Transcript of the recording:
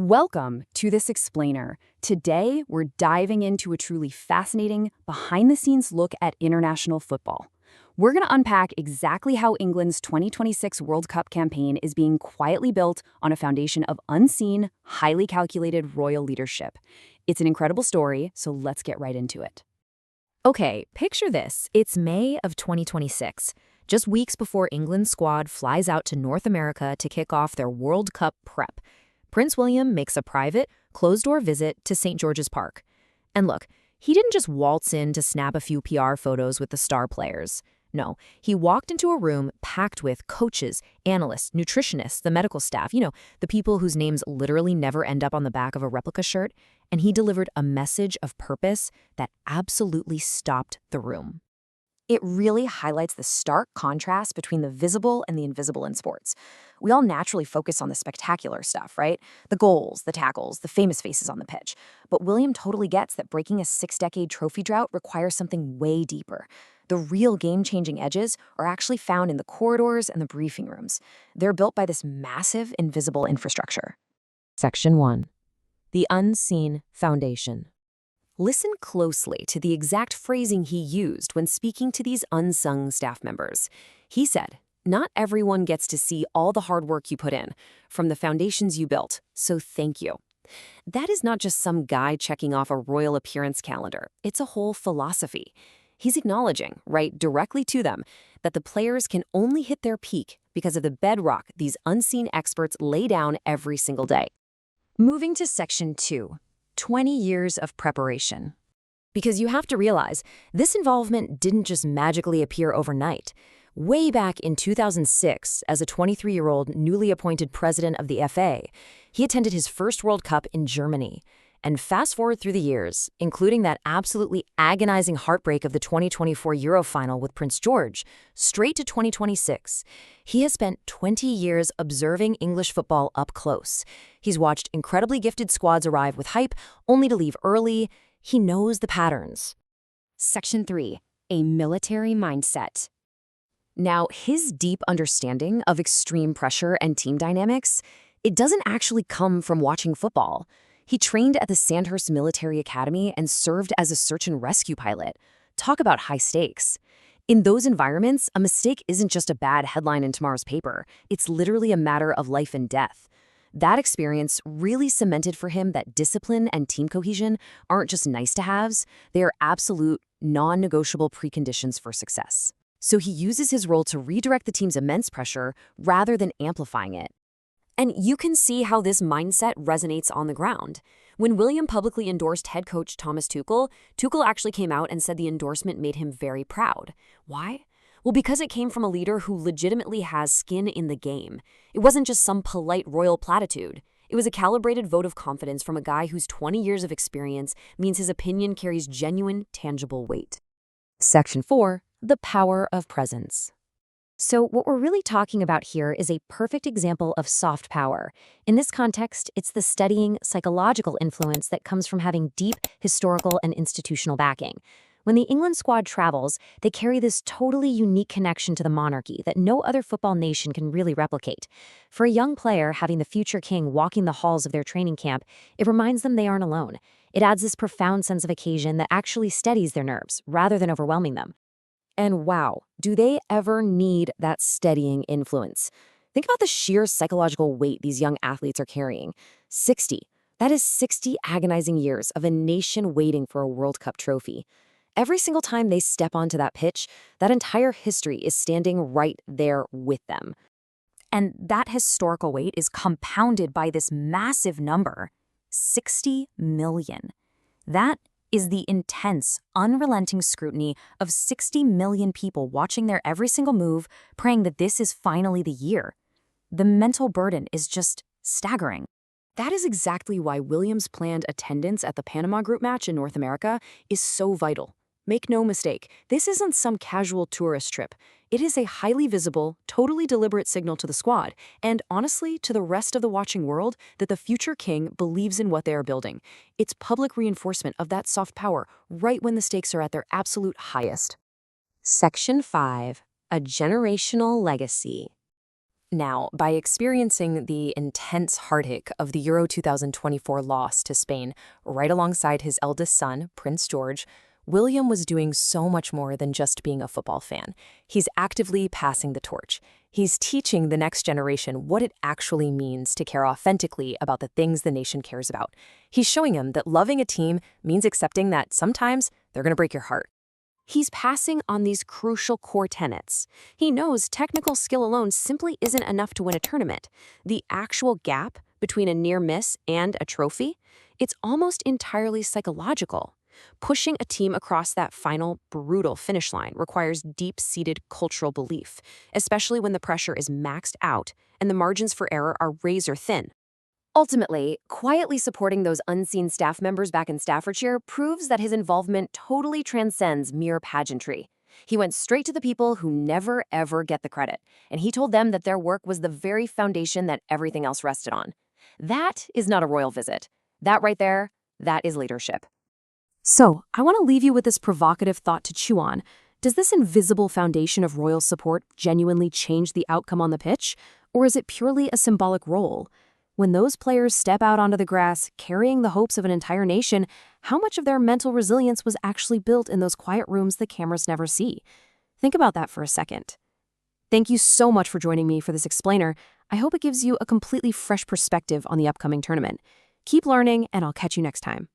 Welcome to this explainer. Today, we're diving into a truly fascinating, behind-the-scenes look at international football. We're going to unpack exactly how England's 2026 World Cup campaign is being quietly built on a foundation of unseen, highly calculated royal leadership. It's an incredible story, so let's get right into it. Okay, picture this. It's May of 2026, just weeks before England's squad flies out to North America to kick off their World Cup prep. Prince William makes a private, closed-door visit to St. George's Park. And look, he didn't just waltz in to snap a few PR photos with the star players. No, he walked into a room packed with coaches, analysts, nutritionists, the medical staff, the people whose names literally never end up on the back of a replica shirt, and he delivered a message of purpose that absolutely stopped the room. It really highlights the stark contrast between the visible and the invisible in sports. We all naturally focus on the spectacular stuff, right? The goals, the tackles, the famous faces on the pitch. But William totally gets that breaking a 6-decade trophy drought requires something way deeper. The real game-changing edges are actually found in the corridors and the briefing rooms. They're built by this massive, invisible infrastructure. Section 1. The Unseen Foundation. Listen closely to the exact phrasing he used when speaking to these unsung staff members. He said, "Not everyone gets to see all the hard work you put in, from the foundations you built, so thank you." That is not just some guy checking off a royal appearance calendar. It's a whole philosophy. He's acknowledging, right directly to them, that the players can only hit their peak because of the bedrock these unseen experts lay down every single day. Moving to Section 2. 20 years of preparation. Because you have to realize, this involvement didn't just magically appear overnight. Way back in 2006, as a 23-year-old newly appointed president of the FA, he attended his first World Cup in Germany. And fast forward through the years, including that absolutely agonizing heartbreak of the 2024 Euro final with Prince George, straight to 2026, he has spent 20 years observing English football up close. He's watched incredibly gifted squads arrive with hype, only to leave early. He knows the patterns. Section 3. A military mindset. Now, his deep understanding of extreme pressure and team dynamics, it doesn't actually come from watching football. He trained at the Sandhurst Military Academy and served as a search and rescue pilot. Talk about high stakes. In those environments, a mistake isn't just a bad headline in tomorrow's paper. It's literally a matter of life and death. That experience really cemented for him that discipline and team cohesion aren't just nice-to-haves, they are absolute, non-negotiable preconditions for success. So he uses his role to redirect the team's immense pressure rather than amplifying it. And you can see how this mindset resonates on the ground. When William publicly endorsed head coach Thomas Tuchel, Tuchel actually came out and said the endorsement made him very proud. Why? Well, because it came from a leader who legitimately has skin in the game. It wasn't just some polite royal platitude. It was a calibrated vote of confidence from a guy whose 20 years of experience means his opinion carries genuine, tangible weight. Section 4. The Power of Presence. So what we're really talking about here is a perfect example of soft power. In this context, it's the steadying psychological influence that comes from having deep historical and institutional backing. When the England squad travels, they carry this totally unique connection to the monarchy that no other football nation can really replicate. For a young player, having the future king walking the halls of their training camp, it reminds them they aren't alone. It adds this profound sense of occasion that actually steadies their nerves rather than overwhelming them. And wow, do they ever need that steadying influence? Think about the sheer psychological weight these young athletes are carrying. 60. That is 60 agonizing years of a nation waiting for a World Cup trophy. Every single time they step onto that pitch, that entire history is standing right there with them. And that historical weight is compounded by this massive number, 60 million. That is the intense, unrelenting scrutiny of 60 million people watching their every single move, praying that this is finally the year. The mental burden is just staggering. That is exactly why Williams' planned attendance at the Panama Group match in North America is so vital. Make no mistake, this isn't some casual tourist trip. It is a highly visible, totally deliberate signal to the squad, and honestly, to the rest of the watching world, that the future king believes in what they are building. It's public reinforcement of that soft power, right when the stakes are at their absolute highest. Section 5. A Generational Legacy. Now, by experiencing the intense heartache of the Euro 2024 loss to Spain right alongside his eldest son, Prince George, William was doing so much more than just being a football fan. He's actively passing the torch. He's teaching the next generation what it actually means to care authentically about the things the nation cares about. He's showing them that loving a team means accepting that sometimes they're going to break your heart. He's passing on these crucial core tenets. He knows technical skill alone simply isn't enough to win a tournament. The actual gap between a near miss and a trophy, it's almost entirely psychological. Pushing a team across that final, brutal finish line requires deep-seated cultural belief, especially when the pressure is maxed out and the margins for error are razor thin. Ultimately, quietly supporting those unseen staff members back in Staffordshire proves that his involvement totally transcends mere pageantry. He went straight to the people who never, ever get the credit, and he told them that their work was the very foundation that everything else rested on. That is not a royal visit. That right there, that is leadership. So, I want to leave you with this provocative thought to chew on. Does this invisible foundation of royal support genuinely change the outcome on the pitch, or is it purely a symbolic role? When those players step out onto the grass, carrying the hopes of an entire nation, how much of their mental resilience was actually built in those quiet rooms the cameras never see? Think about that for a second. Thank you so much for joining me for this explainer. I hope it gives you a completely fresh perspective on the upcoming tournament. Keep learning, and I'll catch you next time.